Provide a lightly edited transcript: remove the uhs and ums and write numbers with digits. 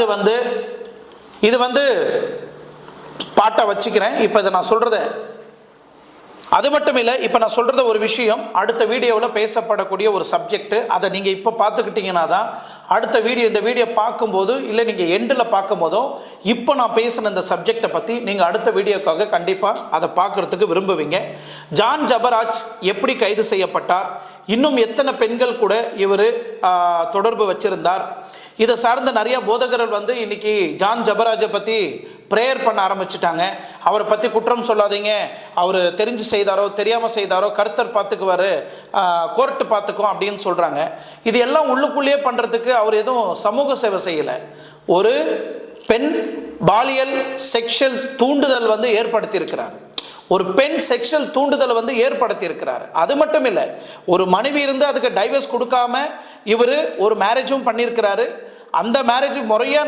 வந்து இது வந்து பாட்டை வச்சுக்கிறேன். இப்போ இதை நான் சொல்கிறத அது மட்டும் இல்லை, இப்போ நான் சொல்கிறத ஒரு விஷயம் அடுத்த வீடியோவில் பேசப்படக்கூடிய ஒரு சப்ஜெக்ட். அதை நீங்கள் இப்போ பார்த்துக்கிட்டிங்கன்னா தான் அடுத்த வீடியோ இந்த வீடியோ பார்க்கும்போது இல்லை நீங்கள் எண்டில் பார்க்கும்போதும் இப்போ நான் பேசின இந்த சப்ஜெக்டை பற்றி நீங்கள் அடுத்த வீடியோக்காக கண்டிப்பாக அதை பார்க்குறதுக்கு விரும்புவீங்க. ஜான் ஜபராஜ் எப்படி கைது செய்யப்பட்டார், இன்னும் எத்தனை பெண்கள் கூட இவர் தொடர்பு வச்சிருந்தார், இதை சார்ந்த நிறைய போதகர்கள் வந்து இன்னைக்கு ஜான் ஜபராஜை பற்றி ப்ரேயர் பண்ண ஆரம்பிச்சுட்டாங்க. அவரை பற்றி குற்றம் சொல்லாதீங்க, அவர் தெரிஞ்சு செய்தாரோ தெரியாமல் செய்தாரோ கர்த்தர் பார்த்துக்குவார், கோர்ட்டு பார்த்துக்கும் அப்படின்னு சொல்கிறாங்க. இது எல்லாம் உள்ளுக்குள்ளேயே பண்ணுறதுக்கு அவர் எதுவும் சமூக சேவை செய்யலை. ஒரு பெண் பாலியல் செக்ஷுவல் தூண்டுதல் வந்து ஏற்படுத்தியிருக்கிறார். ஒரு பெண் செக்ஷுவல் தூண்டுதலை வந்து ஏற்படுத்தி இருக்கிறார். அது மட்டும் இல்லை, ஒரு மனைவி இருந்து அதுக்கு டைவர்ஸ் கொடுக்காம இவர் ஒரு மேரேஜும் பண்ணியிருக்கிறாரு. அந்த மேரேஜ் முறையாக